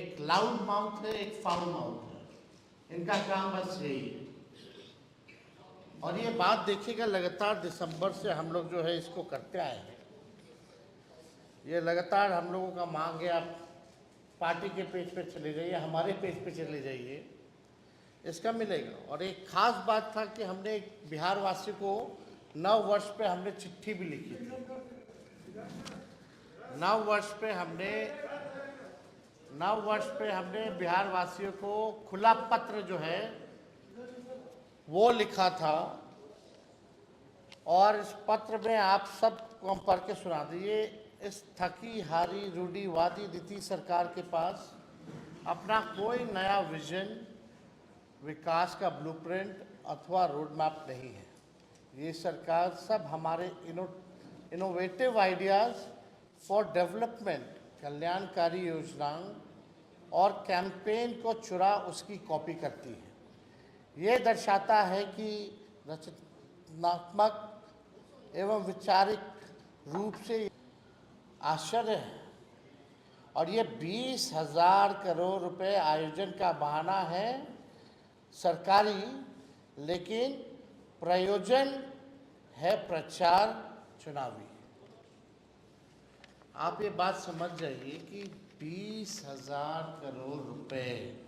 एक loud mouth है, एक फाउल माउथ है। इनका काम बस यही है। और ये बात देखिएगा, लगातार दिसंबर से हम लोग जो है इसको करते आए हैं। ये लगातार हम लोगों का मांग है, आप पार्टी के पेज पे चले जाइए, हमारे पेज पे चले जाइए, इसका मिलेगा। और एक खास बात था कि हमने बिहार वासी को नव वर्ष पे हमने चिट्ठी भी लिखी थी। नव वर्ष पे हमने बिहार वासियों को खुला पत्र जो है वो लिखा था। और इस पत्र में आप सब को हम पढ़ के सुना दिए। इस थकी हारी रूढ़िवादी नीतीश सरकार के पास अपना कोई नया विजन, विकास का ब्लूप्रिंट अथवा रोड मैप नहीं है। ये सरकार सब हमारे इनोवेटिव आइडियाज़ फॉर डेवलपमेंट, कल्याणकारी योजनाओं और कैंपेन को चुरा उसकी कॉपी करती है। ये दर्शाता है कि रचनात्मक एवं वैचारिक रूप से आश्चर्य है। और ये 20,000 करोड़ रुपए आयोजन का बहाना है सरकारी, लेकिन प्रयोजन है प्रचार चुनावी। आप ये बात समझ जाइए कि 20,000 करोड़ रुपए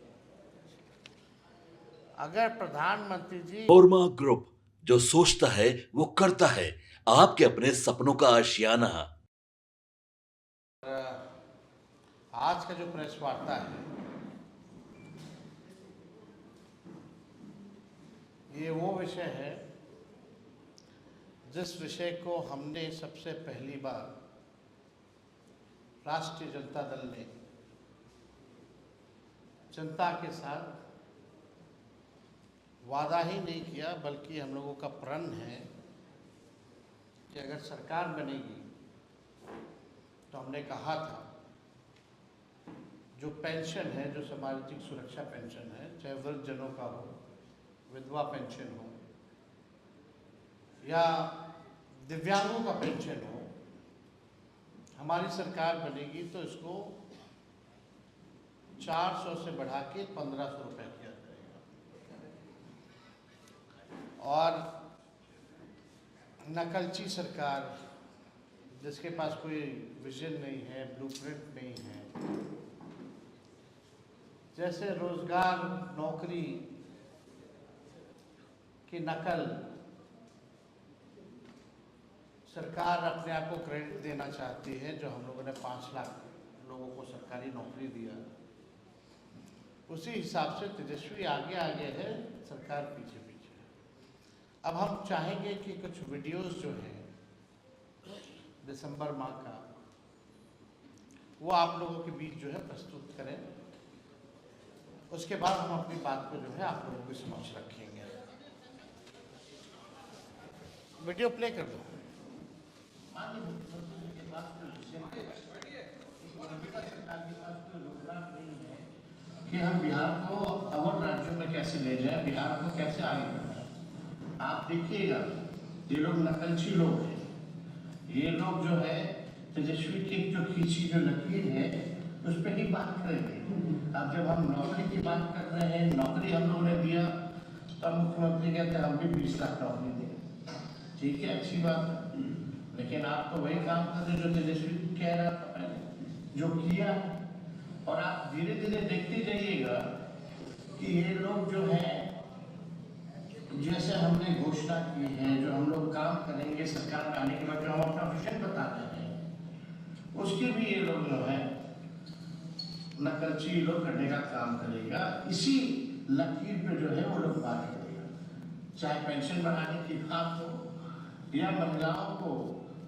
अगर प्रधानमंत्री जी। ओरमा ग्रुप, जो सोचता है वो करता है। आपके अपने सपनों का आशियाना। आज का जो प्रेस वार्ता है, ये वो विषय है जिस विषय को हमने सबसे पहली बार राष्ट्रीय जनता दल ने जनता के साथ वादा ही नहीं किया, बल्कि हम लोगों का प्रण है कि अगर सरकार बनेगी तो हमने कहा था जो पेंशन है, जो सामाजिक सुरक्षा पेंशन है, चाहे वृद्धजनों का हो, विधवा पेंशन हो या दिव्यांगों का पेंशन हो, हमारी सरकार बनेगी तो इसको 400 से बढ़ा के 1,500 रुपये किया जाएगा। और नकलची सरकार, जिसके पास कोई विजन नहीं है, ब्लूप्रिंट नहीं है, जैसे रोजगार, नौकरी की नकल सरकार अपने आप को क्रेडिट देना चाहती है। जो हम लोगों ने 5 लाख लोगों को सरकारी नौकरी दिया, उसी हिसाब से तेजस्वी आगे आगे है, सरकार पीछे पीछे है। अब हम चाहेंगे कि कुछ वीडियोस जो हैं दिसंबर माह का, वो आप लोगों के बीच जो है प्रस्तुत करें। उसके बाद हम अपनी बात को जो है आप लोगों के समक्ष रखेंगे। वीडियो प्ले कर दो। कि हम बिहार को और राज्यों में कैसे ले जाएं, बिहार को कैसे आगे बढ़ाएं। आप देखिएगा, ये लोग नकलची लोग हैं। ये लोग जो है तेजस्वी की जो खींची जो लकीर है उस पर ही बात करेंगे। अब जब हम नौकरी की बात कर रहे हैं, नौकरी हम लोगों ने दिया, तब मुख्यमंत्री कहते हैं हम भी 20 लाख नौकरी दें। ठीक है, अच्छी बात है, लेकिन आप तो वही काम कर रहे जो तेजस्वी कह रहा था पहले, जो किया। और आप धीरे धीरे देखते जाइएगा कि ये लोग जो है, जैसे हमने घोषणा की है, जो हम लोग काम करेंगे सरकार में आने के बाद, जो हम अपना विजन बताते हैं, उसके भी ये लोग जो है नकलची लोग करने का काम करेगा। इसी लकीर पे जो है वो लोग बात करेगा। चाहे पेंशन बढ़ाने की बात हो या महिलाओं को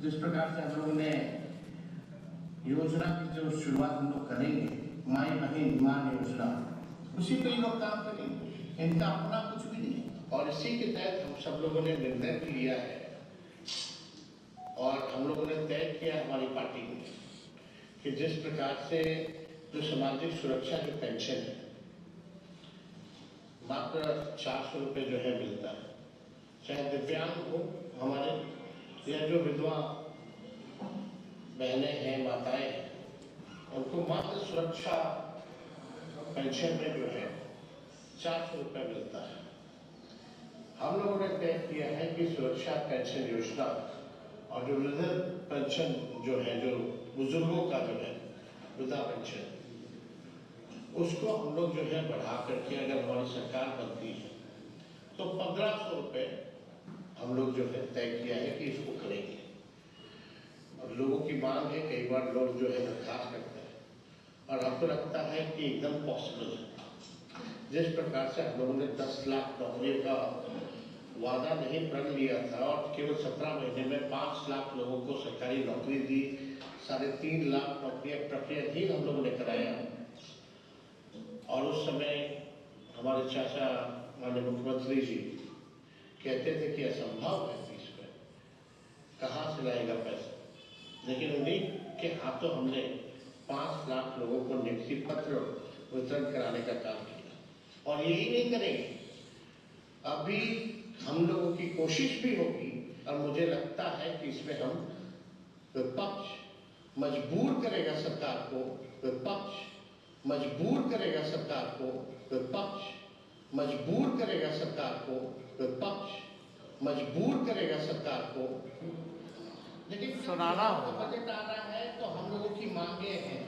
जिस प्रकार से हम लोगों ने योजना की जो शुरुआत हम लोग करेंगे, माई बहन मान योजना, उसी पे ही लोग काम करेंगे। इनका अपना कुछ भी नहीं है। और इसी के तहत हम सब लोगों ने निर्णय लिया है और हम लोगों ने तय किया हमारी पार्टी में कि जिस प्रकार से जो सामाजिक सुरक्षा जो पेंशन है, मात्र 400 रुपये जो है मिलता है, चाहे दिव्यांग हो हमारे या जो विधवा बहनें हैं, माताएं हैं, उनको मात्र सुरक्षा पेंशन में जो है 400 रुपये मिलता है। हम लोगों ने तय किया है कि सुरक्षा पेंशन योजना और जो वृद्ध पेंशन जो है, जो बुजुर्गों का जो है वृद्धा पेंशन, उसको हम लोग जो है बढ़ा करके, अगर हमारी सरकार बनती है तो 1500 रुपये हम लोग जो है तय किया है कि इसको करेंगे। और लोगों की मांग है, कई बार लोग जो है दरखास्त करते हैं और हमको लगता है कि एकदम पॉसिबल है। जिस प्रकार से हम लोगों ने 10 लाख नौकरियों का वादा नहीं प्रण लिया था और केवल 17 महीने में 5 लाख लोगों को सरकारी नौकरी दी, 3.5 लाख नौकरियां प्रक्रियाधीन हम लोगों ने कराया। और उस समय हमारे चाचा माननीय मुख्यमंत्री जी कहते थे कि असंभव है, इसमें कहाँ से लाएगा पैसा, लेकिन उन्हीं के हाथों हमने 5 लाख लोगों को नियुक्ति पत्र वितरण कराने का काम किया। और यही नहीं करेंगे, अभी हम लोगों की कोशिश भी होगी और मुझे लगता है कि इसमें हम विपक्ष मजबूर करेगा सरकार को, विपक्ष मजबूर करेगा सरकार को, विपक्ष मजबूर करेगा सरकार को, विपक्ष मजबूर करेगा सरकार को। लेकिन सुनाना बजट आना है तो हम लोगों की मांगे हैं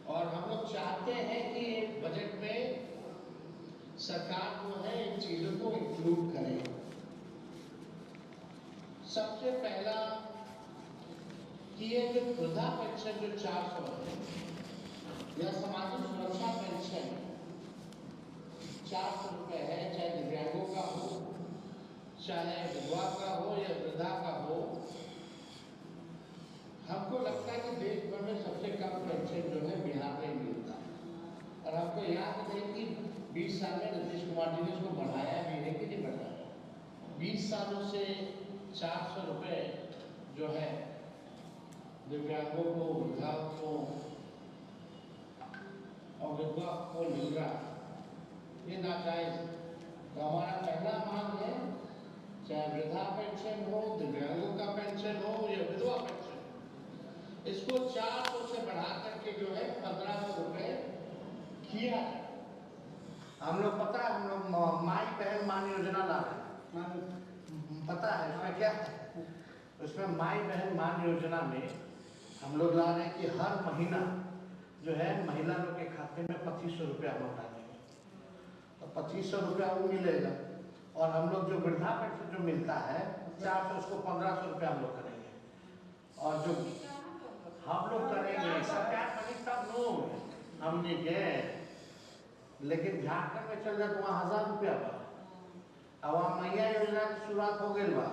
और हम लोग चाहते हैं कि बजट में सरकार जो है इन चीजों को इंक्लूड करे। सबसे पहला कि ये जो वृद्धा पेंशन जो 400 है या सामाजिक सुरक्षा पेंशन 400 रुपये है, चाहे दिव्यांगों का हो, चाहे विधवा का हो या वृद्धा का हो। हमको लगता है कि देश भर में सबसे कम पेंशन जो है बिहार में मिलता है। और हमको याद है कि 20 साल में नीतीश कुमार जी ने इसको बढ़ाया भी है कि नहीं बढ़ाया। 20 सालों से 400 रुपये जो है दिव्यांगों को, वृद्धाओं को और विधवा को मिल रहा, ये नाजायज। तो हमारा पहला मांग है, चाहे वृद्धा पेंशन हो, दिव्यांगों का पेंशन हो या विधवा पेंशन, इसको 400 से बढ़ा करके जो है 1500 रुपये किया है। हम लोग पता है, हम लोग माई बहन मान योजना ला रहे हैं, पता है इसमें क्या है? उसमें माई बहन मान योजना में हम लोग ला रहे हैं कि हर महीना जो है महिला लोग के खाते में 2500 रुपया हम डालेंगे, तो 2500 रुपया वो मिलेगा। और हम लोग जो वृद्धा पेंशन जो मिलता है 400, उसको 1500 रुपया हम लोग करेंगे। और जो हम लोग करेंगे सरकार बनी तब लोग हमने गए, लेकिन झारखंड में चल जाए तो वहाँ 1000 रुपया बा। अब वहाँ महिला योजना की शुरुआत हो गई बा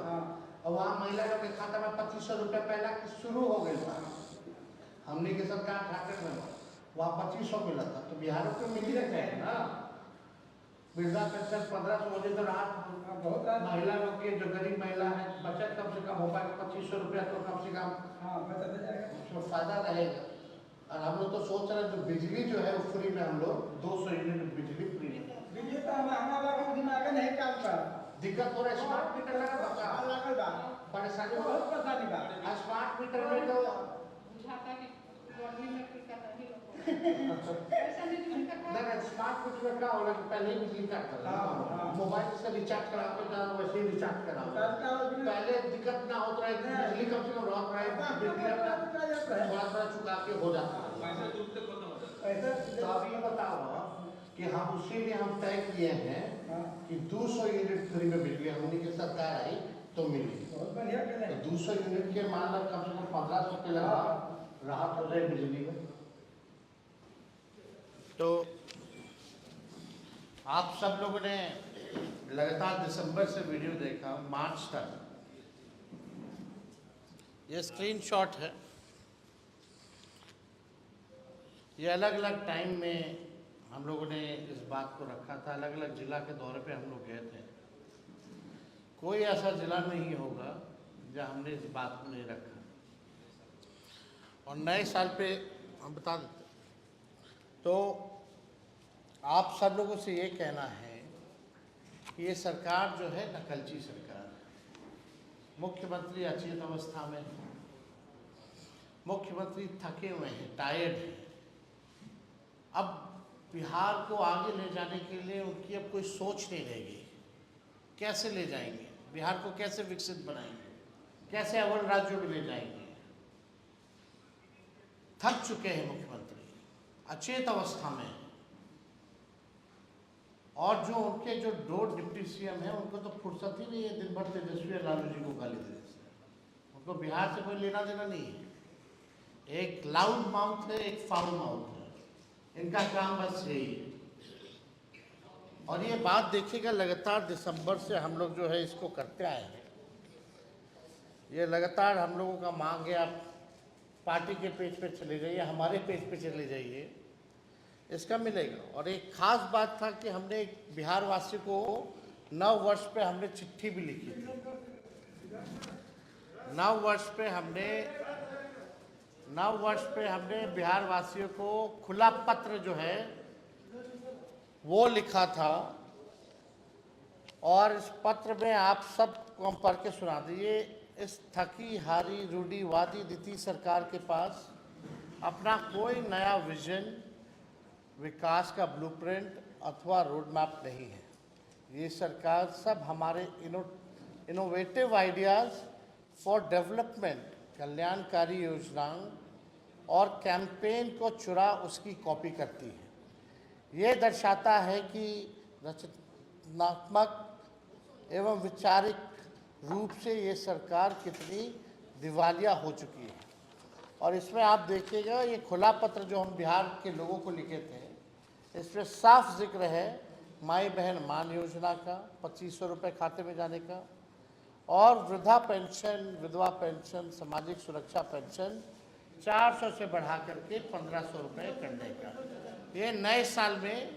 और वहाँ महिला लोग के खाता में 2500 रुपया पहला की शुरू हो गई बा। हमने की सरकार झारखंड में वहाँ 2500 मिला था, तो बिहारों को मिल ही रहे हैं ना। वृद्धा पेंशन 1500 हो जाए तो राहत बहुत महिला लोग की, जो गरीब महिला है, बचत कम से कम हो पाएगा। 2500 रुपया तो कम से कम उसमें फायदा रहेगा। और हम लोग तो सोच रहे हैं जो बिजली जो है वो फ्री में, हम लोग 200 यूनिट बिजली फ्री में। बिजली तो हमारा दिमाग नहीं काम कर, दिक्कत हो रहा है। स्मार्ट मीटर लगा परेशानी बहुत परेशानी बा। स्मार्ट मीटर में तो स्मार्ट मीटर में क्या होगा कि पहले ही बिजली काट कर मोबाइल से रिचार्ज कराते था, वैसे ही रिचार्ज कराओ। पहले दिक्कत ना होता है, बिजली कम से कम रह रहा है, बिजली थोड़ा चुका के हो जाता है। तो अब ये बताओ कि हम उसी में हम तय किए हैं कि 200 यूनिट फ्री में बिजली हमने की सरकार आई तो मिली। तो 200 यूनिट के मान लो कम से कम 1500 के लगा राहत हो जाए बिजली में। तो आप सब लोगों ने लगातार दिसंबर से वीडियो देखा, मार्च तक। ये स्क्रीनशॉट है, ये अलग अलग टाइम में हम लोगों ने इस बात को रखा था। अलग अलग जिला के दौरे पे हम लोग गए थे। कोई ऐसा जिला नहीं होगा जहाँ हमने इस बात को नहीं रखा। और नए साल पे हम बता देते, तो आप सब लोगों से ये कहना है कि ये सरकार जो है नकलची सरकार है। मुख्यमंत्री अचेत अवस्था में है, मुख्यमंत्री थके हुए हैं, टायर्ड हैं। अब बिहार को आगे ले जाने के लिए उनकी अब कोई सोच नहीं रहेगी। कैसे ले जाएंगे बिहार को, कैसे विकसित बनाएंगे, कैसे अव्वल राज्यों में ले जाएंगे। थक चुके हैं मुख्यमंत्री, अचेत अवस्था में। और जो उनके जो 2 डिप्टी सीएम हैं उनको तो फुर्सत ही नहीं है दिन भर तेजस्वी और लालू जी को गाली देने से। उनको बिहार से कोई लेना देना नहीं है। एक लाउड माउथ है, एक फाउल माउथ है। इनका काम बस यही है। और ये बात देखिएगा, लगातार दिसंबर से हम लोग जो है इसको करते आए हैं। ये लगातार हम लोगों का मांग है। आप पार्टी के पेज पे चले जाइए, हमारे पेज पे चले जाइए, इसका मिलेगा। और एक खास बात था कि हमने बिहार वासी को नव वर्ष पे हमने चिट्ठी भी लिखी थी। नव वर्ष पे हमने बिहार वासियों को खुला पत्र जो है वो लिखा था। और इस पत्र में आप सब को हम पढ़ के सुना दिए। इस थकी हारी रूढ़िवादी नीतीश सरकार के पास अपना कोई नया विजन, विकास का ब्लूप्रिंट अथवा रोड मैप नहीं है। ये सरकार सब हमारे इनोवेटिव आइडियाज़ फॉर डेवलपमेंट, कल्याणकारी योजनाओं और कैंपेन को चुरा उसकी कॉपी करती है। ये दर्शाता है कि रचनात्मक एवं वैचारिक रूप से ये सरकार कितनी दिवालिया हो चुकी है। और इसमें आप देखिएगा, ये खुला पत्र जो हम बिहार के लोगों को लिखे थे, इसमें साफ जिक्र है माई बहन मान योजना का 2500 रुपये खाते में जाने का, और वृद्धा पेंशन, विधवा पेंशन, सामाजिक सुरक्षा पेंशन 400 से बढ़ा करके 1500 रुपये करने का। ये नए साल में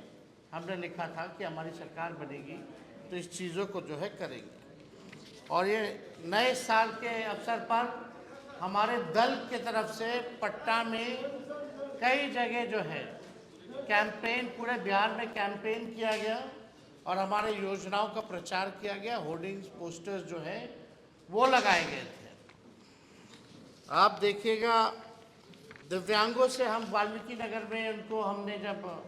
हमने लिखा था कि हमारी सरकार बनेगी तो इस चीज़ों को जो है करेंगे। और ये नए साल के अवसर पर हमारे दल के तरफ से पटना में कई जगह जो है कैंपेन, पूरे बिहार में कैंपेन किया गया और हमारे योजनाओं का प्रचार किया गया। होर्डिंग्स, पोस्टर्स जो है वो लगाए गए थे। आप देखिएगा, दिव्यांगों से हम वाल्मीकि नगर में उनको हमने जब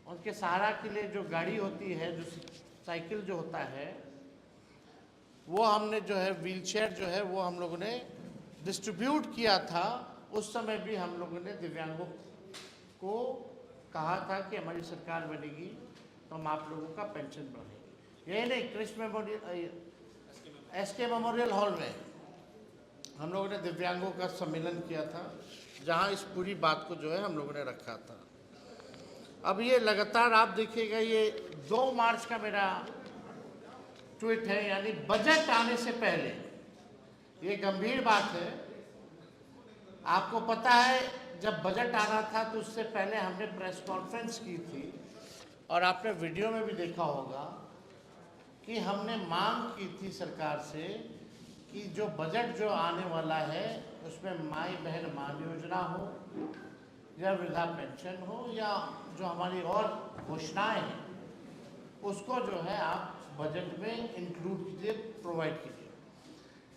उनके सहारा के लिए जो गाड़ी होती है, जो साइकिल जो होता है, वो हमने जो है व्हीलचेयर जो है वो हम लोगों ने डिस्ट्रीब्यूट किया था। उस समय भी हम लोगों ने दिव्यांगों को कहा था कि हमारी सरकार बनेगी तो हम आप लोगों का पेंशन बढ़ाएंगे। यही नहीं, Krishna memorial, SK memorial hall में हम लोगों ने दिव्यांगों का सम्मेलन किया था, जहां इस पूरी बात को जो है हम लोगों ने रखा था। अब ये लगातार आप देखिएगा, ये 2 मार्च का मेरा ट्वीट है, यानी बजट आने से पहले। ये गंभीर बात है। आपको पता है, जब बजट आना था तो उससे पहले हमने प्रेस कॉन्फ्रेंस की थी, और आपने वीडियो में भी देखा होगा कि हमने मांग की थी सरकार से कि जो बजट जो आने वाला है उसमें माई बहन मान योजना हो या वृद्धा पेंशन हो या जो हमारी और घोषणाएं हैं, उसको जो है आप बजट में इंक्लूड कीजिए, प्रोवाइड कीजिए।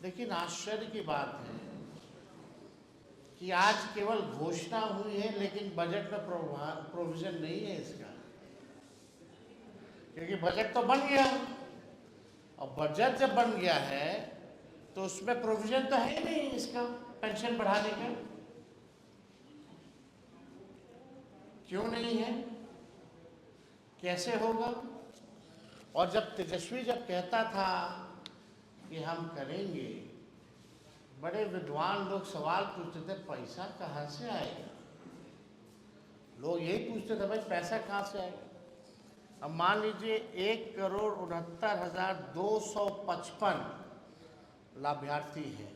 लेकिन आश्चर्य की बात है कि आज केवल घोषणा हुई है, लेकिन बजट में प्रोविजन नहीं है इसका। क्योंकि बजट तो बन गया, और बजट जब बन गया है तो उसमें प्रोविजन तो है ही नहीं इसका पेंशन बढ़ाने का। क्यों नहीं है, कैसे होगा? और जब तेजस्वी जब कहता था कि हम करेंगे, बड़े विद्वान लोग सवाल पूछते थे, पैसा कहाँ से आएगा? लोग यही पूछते थे, भाई पैसा कहाँ से आएगा? अब मान लीजिए 1,69,255 लाभार्थी हैं।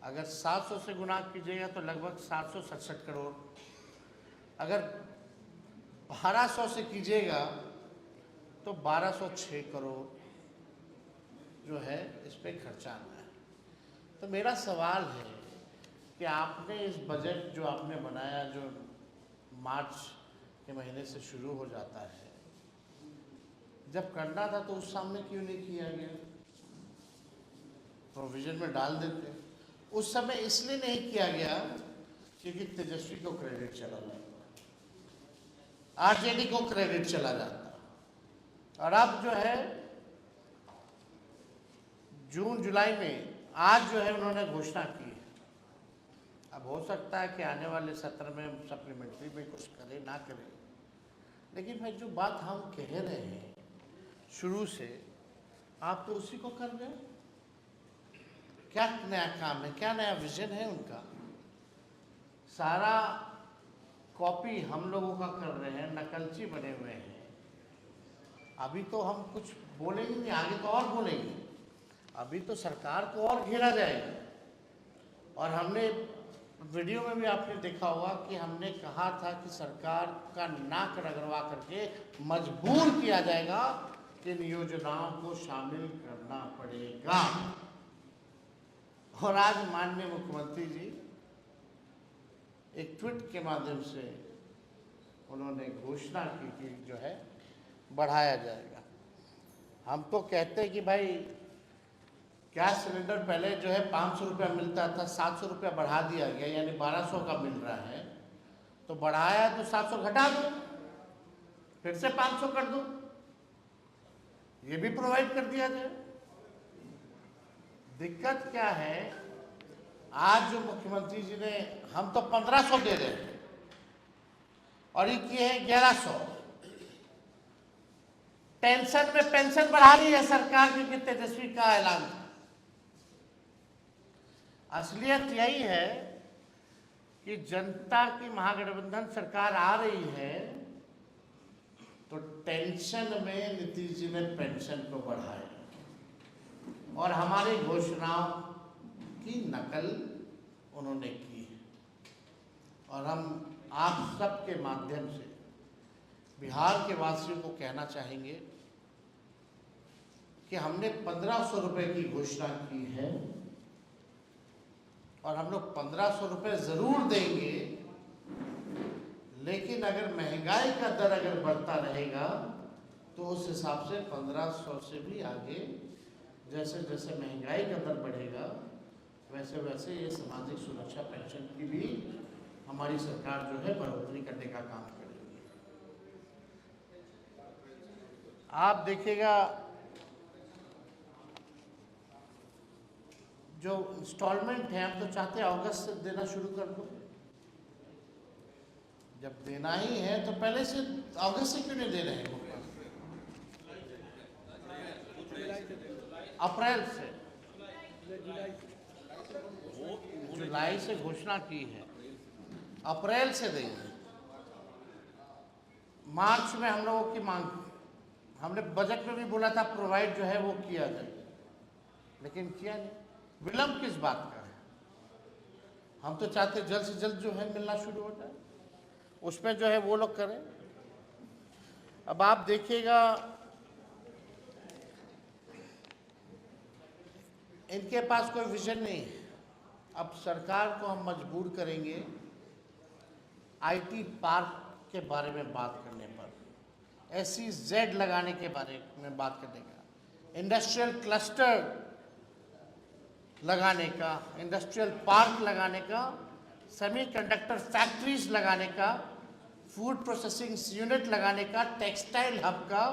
अगर 700 से गुना कीजिएगा तो लगभग 767 करोड़। अगर 1200 से कीजिएगा तो 1206 करोड़ जो है इस पे खर्चा आना है। तो मेरा सवाल है कि आपने इस बजट जो आपने बनाया, जो मार्च के महीने से शुरू हो जाता है, जब करना था तो उस सामने क्यों नहीं किया गया? प्रोविजन में डाल देते। उस समय इसलिए नहीं किया गया क्योंकि तेजस्वी को क्रेडिट चला जाता, आरजेडी को क्रेडिट चला जाता। और अब जो है जून जुलाई में आज जो है उन्होंने घोषणा की है। अब हो सकता है कि आने वाले सत्र में सप्लीमेंट्री में कुछ करे ना करे, लेकिन भाई जो बात हम कह रहे हैं शुरू से, आप तो उसी को कर रहे हैं। क्या नया काम है, क्या नया विजन है उनका? सारा कॉपी हम लोगों का कर रहे हैं, नकलची बने हुए हैं। अभी तो हम कुछ बोलेंगे नहीं, आगे तो और बोलेंगे। अभी तो सरकार को और घेरा जाएगा। और हमने वीडियो में भी आपने देखा होगा कि हमने कहा था कि सरकार का नाक रगड़वा करके मजबूर किया जाएगा कि इन योजनाओं को शामिल करना पड़ेगा। और आज माननीय मुख्यमंत्री जी एक ट्वीट के माध्यम से उन्होंने घोषणा की कि जो है बढ़ाया जाएगा। हम तो कहते हैं कि भाई गैस सिलेंडर पहले जो है 500 रुपया मिलता था, 700 रुपया बढ़ा दिया गया, यानी 1200 का मिल रहा है। तो बढ़ाया तो 700 घटा दो, फिर से 500 कर दो, ये भी प्रोवाइड कर दिया जाए। दिक्कत क्या है, आज जो मुख्यमंत्री जी ने, हम तो 1500 दे रहे हैं और ये किए हैं 1100। टेंशन में पेंशन बढ़ा रही है सरकार, क्योंकि तेजस्वी का ऐलान था। असलियत यही है कि जनता की महागठबंधन सरकार आ रही है तो टेंशन में नीतीश जी ने पेंशन को बढ़ाया और हमारी घोषणाओं की नकल उन्होंने की है। और हम आप सबके माध्यम से बिहार के वासियों को कहना चाहेंगे कि हमने 1500 रुपये की घोषणा की है और हम लोग 1500 रुपये जरूर देंगे, लेकिन अगर महंगाई का दर अगर बढ़ता रहेगा तो उस हिसाब से 1500 से भी आगे, जैसे जैसे महंगाई का दर बढ़ेगा वैसे वैसे ये सामाजिक सुरक्षा पेंशन की भी हमारी सरकार जो है बढ़ोतरी करने का काम करेगी। आप देखिएगा जो इंस्टॉलमेंट है, हम तो चाहते हैं अगस्त से देना शुरू कर दो। जब देना ही है तो पहले से अगस्त से क्यों नहीं दे रहे हैं? अप्रैल से, जुलाई से घोषणा की है, अप्रैल से देंगे। मार्च में हम लोगों की मांग, हमने बजट में भी बोला था प्रोवाइड जो है वो किया जाए, लेकिन किया नहीं। विलंब किस बात का है? हम तो चाहते जल्द से जल्द जो है मिलना शुरू हो जाए, उसमें जो है वो लोग करें। अब आप देखिएगा इनके पास कोई विजन नहीं है। अब सरकार को हम मजबूर करेंगे आईटी पार्क के बारे में बात करने पर, SEZ लगाने के बारे में बात करने का, इंडस्ट्रियल क्लस्टर लगाने का, इंडस्ट्रियल पार्क लगाने का, सेमीकंडक्टर फैक्ट्रीज लगाने का, फूड प्रोसेसिंग यूनिट लगाने का, टेक्सटाइल हब का,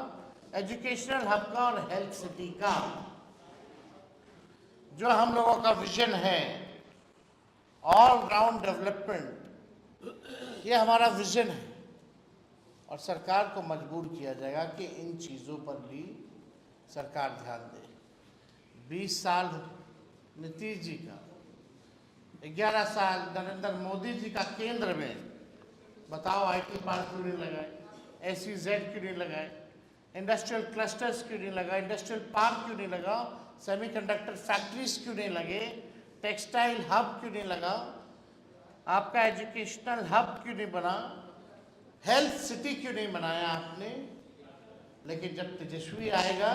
एजुकेशनल हब का और हेल्थ सिटी का। जो हम लोगों का विजन है ऑल राउंड डेवलपमेंट, ये हमारा विजन है। और सरकार को मजबूर किया जाएगा कि इन चीज़ों पर भी सरकार ध्यान दे। 20 साल नीतीश जी का, 11 साल नरेंद्र मोदी जी का केंद्र में, बताओ आईटी पार्क क्यों नहीं लगाए, SEZ क्यों नहीं लगाए, इंडस्ट्रियल क्लस्टर्स क्यों नहीं लगा, इंडस्ट्रियल पार्क क्यों नहीं लगा, सेमीकंडक्टर फैक्ट्रीज क्यों नहीं लगे, टेक्सटाइल हब क्यों नहीं लगा, आपका एजुकेशनल हब क्यों नहीं बना, हेल्थ सिटी क्यों नहीं बनाया आपने। लेकिन जब तेजस्वी आएगा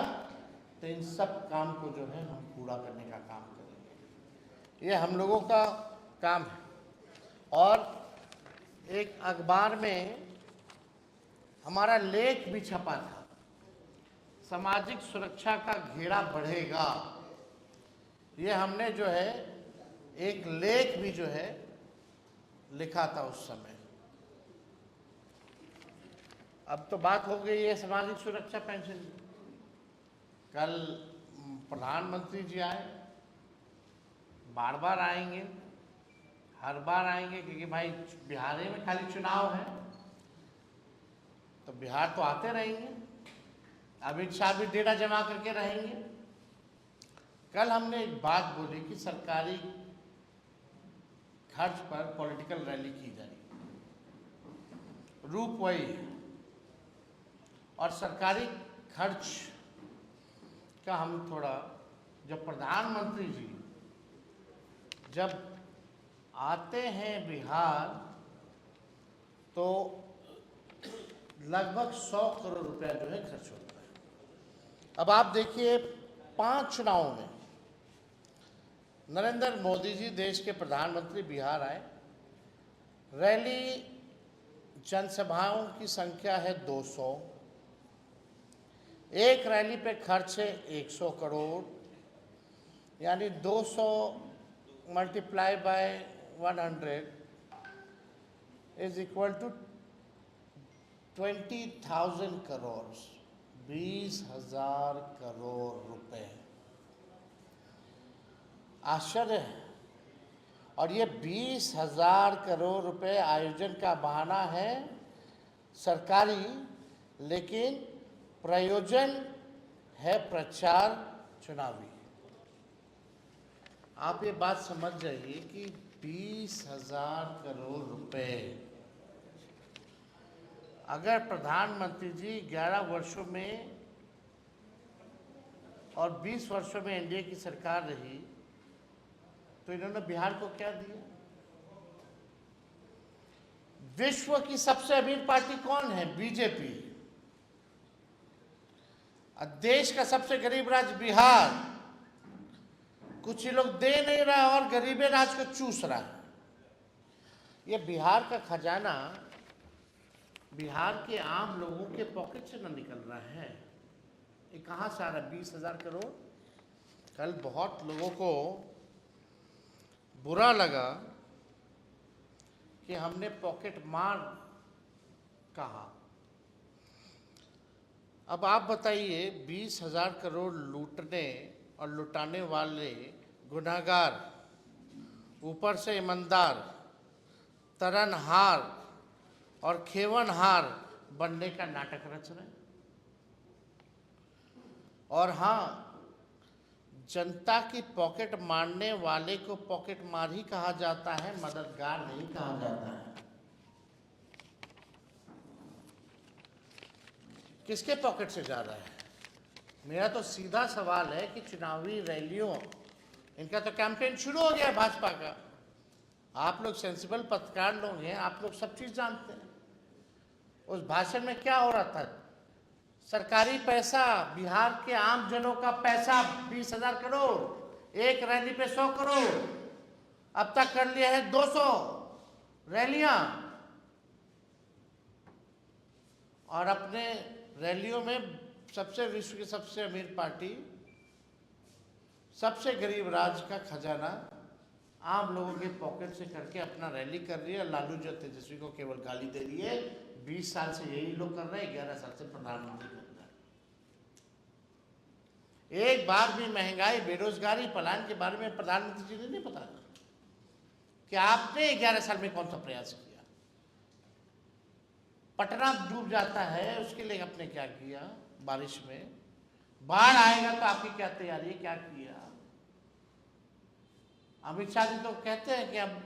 तो इन सब काम को जो है हम पूरा करने का काम करेंगे। ये हम लोगों का काम है। और एक अखबार में हमारा लेख भी छपा था, सामाजिक सुरक्षा का घेरा बढ़ेगा। ये हमने जो है एक लेख भी जो है लिखा था उस समय। अब तो बात हो गई है सामाजिक सुरक्षा पेंशन की। कल प्रधानमंत्री जी आए, बार बार आएंगे, हर बार आएंगे, क्योंकि भाई बिहार में खाली चुनाव है तो बिहार तो आते रहेंगे। अमित शाह भी डेरा जमा करके रहेंगे। कल हमने एक बात बोली कि सरकारी खर्च पर पॉलिटिकल रैली की जाएगी, रूप वही है। और सरकारी खर्च का हम थोड़ा, जब प्रधानमंत्री जी जब आते हैं बिहार तो लगभग 100 करोड़ रुपया जो है खर्च होता है। अब आप देखिए 5 चुनावों में नरेंद्र मोदी जी देश के प्रधानमंत्री बिहार आए, रैली जनसभाओं की संख्या है 200, एक रैली पे खर्च है 100 करोड़, यानी 200 multiply by 100 is equal to 20,000 crore, 20,000 crore रुपए। आश्चर्य है। और ये 20,000 करोड़ रुपए आयोजन का बहाना है सरकारी, लेकिन प्रयोजन है प्रचार चुनावी। आप ये बात समझ जाइए कि 20,000 करोड़ रुपए अगर प्रधानमंत्री जी 11 वर्षों में और 20 वर्षों में एनडीए की सरकार रही तो इन्होंने बिहार को क्या दिया? विश्व की सबसे अमीर पार्टी कौन है? बीजेपी। देश का सबसे गरीब राज्य बिहार, कुछ ही लोग दे नहीं रहा और गरीबे राज को चूस रहा है। ये बिहार का खजाना बिहार के आम लोगों के पॉकेट से न निकल रहा है। ये कहाँ से आ रहा है 20,000 करोड़? कल बहुत लोगों को बुरा लगा कि हमने पॉकेट मार कहा। अब आप बताइए 20,000 करोड़ लूटने और लुटाने वाले गुनाहगार ऊपर से ईमानदार, तरनहार और खेवनहार बनने का नाटक रच रहे। और हाँ, जनता की पॉकेट मारने वाले को पॉकेट मार ही कहा जाता है, मददगार नहीं कहा जाता है। किसके पॉकेट से जा रहा है? मेरा तो सीधा सवाल है कि चुनावी रैलियों, इनका तो कैंपेन शुरू हो गया है भाजपा का। आप लोग सेंसिबल पत्रकार लोग हैं, आप लोग सब चीज जानते हैं। उस भाषण में क्या हो रहा था? सरकारी पैसा, बिहार के आम जनों का पैसा 20,000 करोड़, एक रैली पे 100 करोड़, अब तक कर लिया है 200 रैलियां। और अपने रैलियों में सबसे विश्व की सबसे अमीर पार्टी, सबसे गरीब राज्य का खजाना आम लोगों के पॉकेट से करके अपना रैली कर रही है। लालू जो तेजस्वी को केवल गाली दे रही है। 20 साल से यही लोग कर रहे हैं, 11 साल से प्रधानमंत्री कर रहे हैं। एक बार भी महंगाई, बेरोजगारी, पलायन के बारे में प्रधानमंत्री जी ने नहीं बताया कि आपने 11 साल में कौन सा प्रयास किया। पटना डूब जाता है, उसके लिए आपने क्या किया? बारिश में बाढ़ आएगा तो आपकी क्या तैयारी है, क्या किया? अमित शाह जी तो कहते हैं कि अब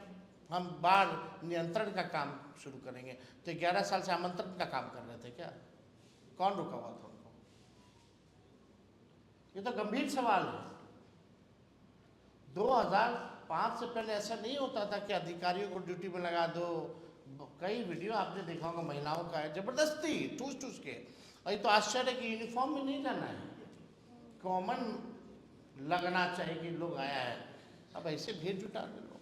हम बाढ़ नियंत्रण का काम शुरू करेंगे, तो 11 साल से आमंत्रण का काम कर रहे थे क्या? कौन रुका हुआ था उनको? ये तो गंभीर सवाल है। 2005 से पहले ऐसा नहीं होता था कि अधिकारियों को ड्यूटी में लगा दो। कई वीडियो आपने देखा होगा महिलाओं का है, जबरदस्ती ठूस ठूस के। और ये तो आश्चर्य कि यूनिफॉर्म में नहीं जाना है, कॉमन लगना चाहिए कि लोग आया है। अब ऐसे भीड़ जुटा दे लो।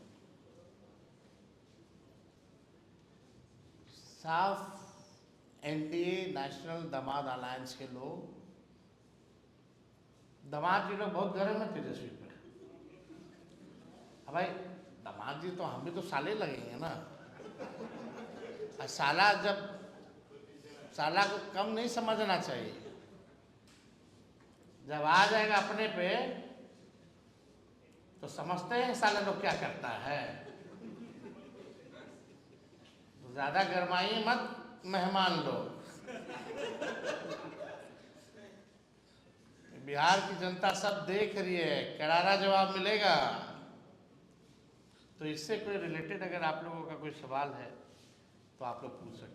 साफ एनडीए नेशनल दामाद अलायंस के लोग, दामाद जी लोग बहुत गर्म है तेजस्वी पर। अब भाई दामाद जी तो हम भी तो साले लगेंगे ना। और साला को कम नहीं समझना चाहिए। जब आ जाएगा अपने पे तो समझते हैं साला लोग क्या करता है। तो ज्यादा गरमाइए मत मेहमान लोग। बिहार की जनता सब देख रही है, करारा जवाब मिलेगा। तो इससे कोई रिलेटेड अगर आप लोगों का कोई सवाल है तो आप लोग पूछ सकते हैं।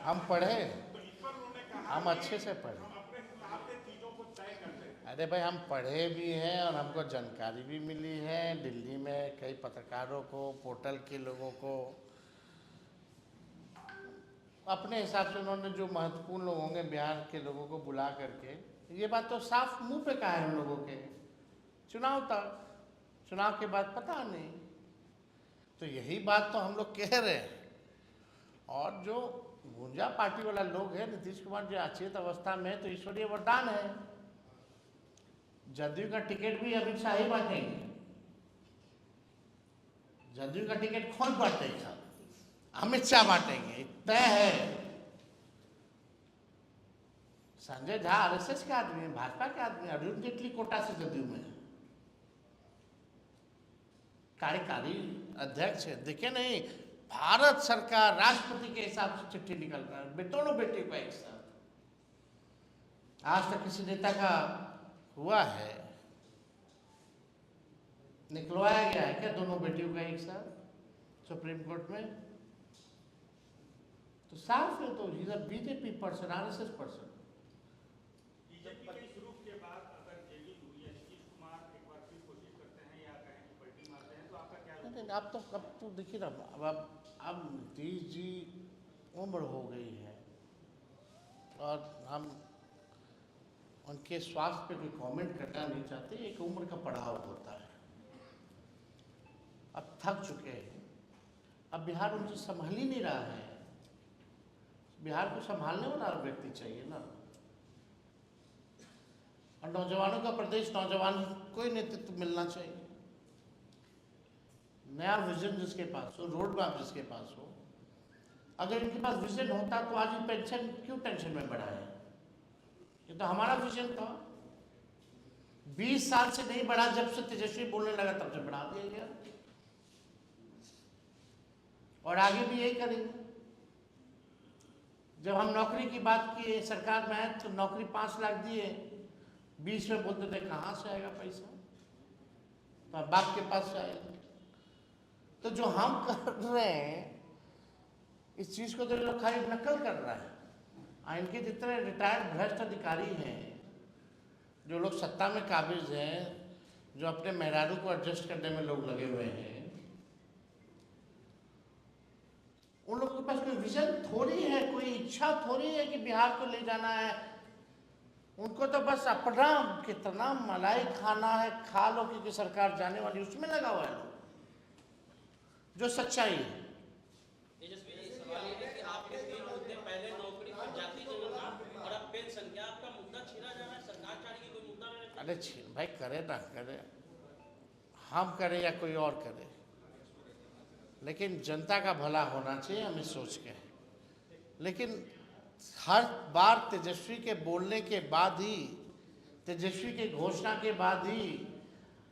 हम पढ़े, हम अच्छे से पढ़े। अरे भाई हम पढ़े भी हैं और हमको जानकारी भी मिली है। दिल्ली में कई पत्रकारों को, पोर्टल के लोगों को अपने हिसाब से उन्होंने जो महत्वपूर्ण लोग होंगे बिहार के लोगों को बुला करके, ये बात तो साफ मुंह पे कहा है उन लोगों के। चुनाव तक, चुनाव के बाद पता नहीं। तो यही बात तो हम लोग कह रहे हैं। और जो गुंजा पार्टी वाला लोग है, नीतीश कुमार जो अचेत अवस्था में है तो ईश्वरीय वरदान है। जदयू का टिकट भी अमित शाह ही बांटेंगे। जदयू का टिकट कौन बांटेगा? अमित शाह बांटेंगे, तय है। संजय झा आरएसएस के आदमी है, भाजपा के आदमी। अरुण जेटली कोटा से जदयू में कार्यकारी अध्यक्ष है। देखे नहीं, भारत सरकार राष्ट्रपति के हिसाब से चिट्ठी निकल रहा है दोनों बेटे का एक साथ। आज तक किसी नेता का हुआ है, निकलवाया गया है क्या दोनों बेटियों का एक साथ सुप्रीम कोर्ट में? तो साफ है। तो he is a BJP person, RSS person. BJP के शुरू के बाद अगर जेडीयू या नीतीश कुमार एक बार फिर कोशिश करते हैं या कहें कि पलटी मारते हैं तो आपका क्या? नहीं, अब तो देखिए ना, अब नीतीश जी उम्र हो गई है और हम उनके स्वास्थ्य पे कोई कमेंट करना नहीं चाहते। एक उम्र का पड़ाव होता है। अब थक चुके हैं, अब बिहार उनसे संभाल ही नहीं रहा है। बिहार को संभालने वाला व्यक्ति चाहिए ना। और नौजवानों का प्रदेश, नौजवान को ही नेतृत्व मिलना चाहिए। नया विजन जिसके पास हो, रोड मैप जिसके पास हो। अगर इनके पास विजन होता तो आज पेंशन क्यों टेंशन में बढ़ा है? ये तो हमारा विजन था। 20 साल से नहीं बढ़ा, जब से तेजस्वी बोलने लगा तब से बढ़ा दिया गया और आगे भी यही करेंगे। जब हम नौकरी की बात किए सरकार में आए तो नौकरी 5 लाख दिए, 20 में बोलते थे कहाँ से आएगा पैसा, तो अब बाप के पास से आएगा। तो जो हम कर रहे हैं इस चीज को तो लोग खाली नकल कर रहा है। इनके जितने रिटायर्ड भ्रष्ट अधिकारी हैं, जो लोग सत्ता में काबिज हैं, जो अपने मेहरारू को एडजस्ट करने में लोग लगे हुए हैं, उन लोगों के पास कोई विजन थोड़ी है, कोई इच्छा थोड़ी है कि बिहार को ले जाना है। उनको तो बस अपना कितना मलाई खाना है खा लो, क्योंकि सरकार जाने वाली उसमें लगा हुआ है जो सच्चाई है। सवाल ये है कि आपके 3 मुद्दे, पहले नौकरी पर जाति जनगणना और अब पेंशन, क्या आपका मुद्दा छीना जा रहा है? सरकार चाह रही है कोई मुद्दा नहीं। अरे भाई करे ना करे, हम करें या कोई और करे, लेकिन जनता का भला होना चाहिए हमें सोच के। लेकिन हर बार तेजस्वी के बोलने के बाद ही, तेजस्वी के घोषणा के बाद ही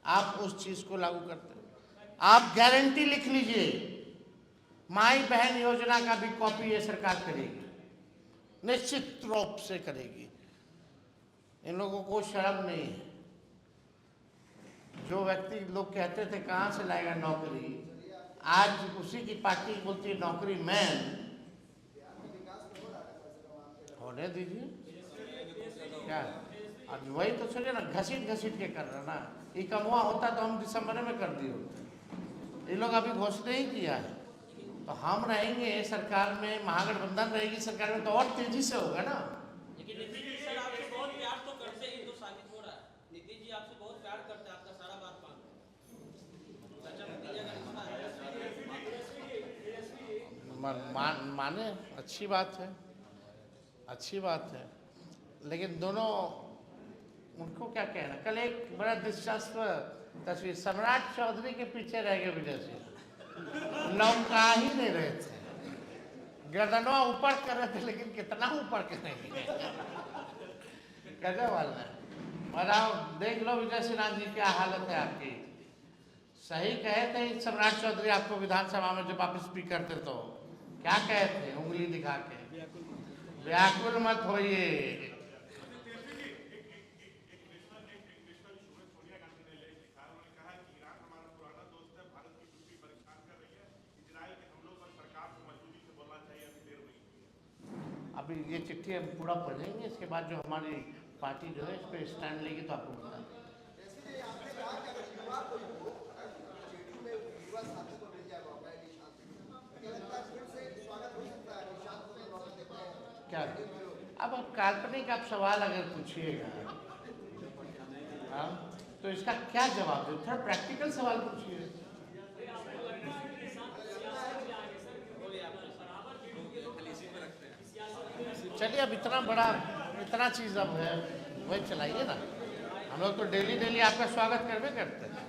आप उस चीज को लागू करते हैं। आप गारंटी लिख लीजिए, माई बहन योजना का भी कॉपी ये सरकार करेगी, निश्चित रूप से करेगी। इन लोगों को शर्म नहीं है। जो व्यक्ति लोग कहते थे कहाँ से लाएगा नौकरी, आज उसी की पार्टी बोलती है नौकरी मैन। होने दीजिए क्या, अब वही तो सुनिए ना, घसीट घसीट के कर रहा ना। ये कमुआ होता तो हम दिसंबर में कर दिए होते। ये लोग अभी घोषणा ही किया है। तो हम रहेंगे सरकार में, महागठबंधन रहेगी सरकार में, तो और तेजी से होगा ना। लेकिन नीतीश जी सर आपसे बहुत प्यार तो करते ही तो साबित हो रहा है। नीतीश जी आपसे बहुत प्यार करते हैं, आपका सारा बात मानते हैं। सच्चा नतीजा का रिश्ता है। माने अच्छी बात है, अच्छी बात है, लेकिन दोनों उनको क्या कहना। कल एक बड़ा दिलचस्प तस्वीर, सम्राट चौधरी के पीछे रह गए विजय सिंह, लौका ही नहीं रहे थे, गर्दनवा ऊपर कर रहे थे, लेकिन कितना ऊपर करेंगे, गजब वाला है। और आप देख लो विजय सिन्हा जी क्या हालत है आपकी। सही कहे थे सम्राट चौधरी आपको विधानसभा में जब आप स्पीकर थे तो क्या कहे थे, उंगली दिखा के, व्याकुल मत होइए। अभी ये चिट्ठी हम पूरा पढ़ेंगे, इसके बाद जो हमारी पार्टी जो है इस पर स्टैंड लेगी तो आपको बता दें। क्या अब काल्पनिक आप सवाल अगर पूछिएगा तो इसका क्या जवाब दे, थोड़ा प्रैक्टिकल सवाल पूछिए। चलिए अब इतना चीज अब है वही चलाइए ना, हम लोग तो डेली आपका स्वागत करवे करते हैं।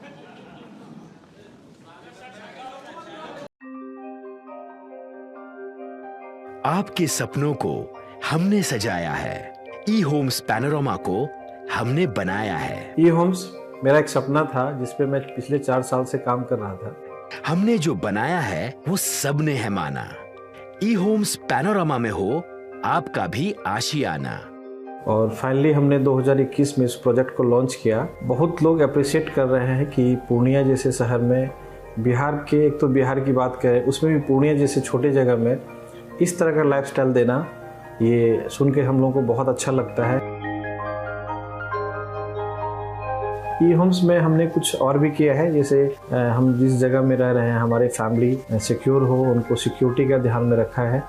आपके सपनों को हमने सजाया है, ई होम्स पैनोरामा को हमने बनाया है। ई होम्स मेरा एक सपना था जिसपे मैं पिछले 4 साल से काम कर रहा था। हमने जो बनाया है वो सबने है माना। ई होम्स पैनोरामा में हो आपका भी आशियाना। और फाइनली हमने 2021 में इस प्रोजेक्ट को लॉन्च किया। बहुत लोग अप्रिशिएट कर रहे हैं कि पूर्णिया जैसे शहर में, बिहार के, एक तो बिहार की बात करें उसमें भी पूर्णिया जैसे छोटे जगह में इस तरह का लाइफस्टाइल देना, ये सुन के हम लोगों को बहुत अच्छा लगता है। ई होम्स में हमने कुछ और भी किया है, जैसे हम जिस जगह में रह रहे हैं हमारे फैमिली सिक्योर हो, उनको सिक्योरिटी का ध्यान में रखा है।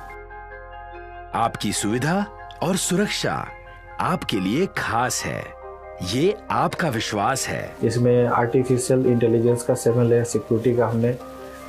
आपकी सुविधा और सुरक्षा आपके लिए खास है, ये आपका विश्वास है। इसमें आर्टिफिशियल इंटेलिजेंस का 7 लेयर सिक्योरिटी का हमने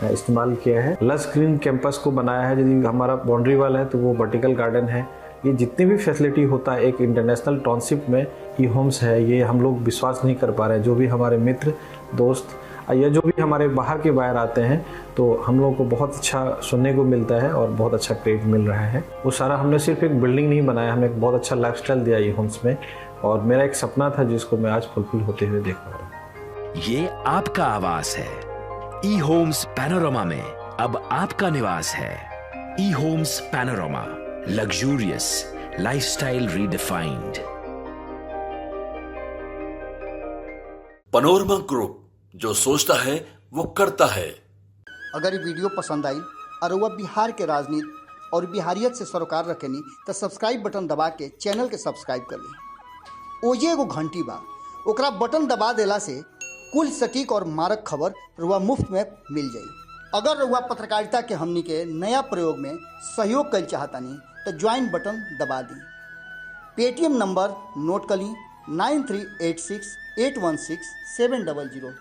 इस्तेमाल किया है। लस ग्रीन कैंपस को बनाया है, यदि हमारा बाउंड्री वाल है तो वो वर्टिकल गार्डन है। ये जितनी भी फैसिलिटी होता है एक इंटरनेशनल टाउनशिप में ई होम्स है, ये हम लोग विश्वास नहीं कर पा रहे हैं। जो भी हमारे मित्र दोस्त या जो भी हमारे बाहर के बाहर आते हैं तो हम लोगों को बहुत अच्छा सुनने को मिलता है और बहुत अच्छा क्रेडिट मिल रहा है। वो सारा हमने सिर्फ एक बिल्डिंग नहीं बनाया, हमने एक बहुत अच्छा लाइफस्टाइल दिया ई होम्स में, और मेरा एक सपना था जिसको मैं आज फुलफिल होते हुए देख पा रहा हूँ। ये आपका आवास है। ई होम्स पैनोरामा में अब आपका निवास है। E homes Panorama, luxurious lifestyle redefined. Panorama group, जो सोचता है वो करता है। अगर ये वीडियो पसंद आई और वह बिहार के राजनीति और बिहारियत से सरोकार रखेनी तो सब्सक्राइब बटन दबा के चैनल के सब्सक्राइब कर ली। ओजे एगो घंटी बा, ओकरा बटन दबा देला से कुल सटीक और मारक खबर रुआ मुफ्त में मिल जाई। अगर रुआ पत्रकारिता के हमनी के नया प्रयोग में सहयोग कर चाहतानी तो ज्वाइन बटन दबा दी। पेटीएम नंबर नोट कर ली 9386816700।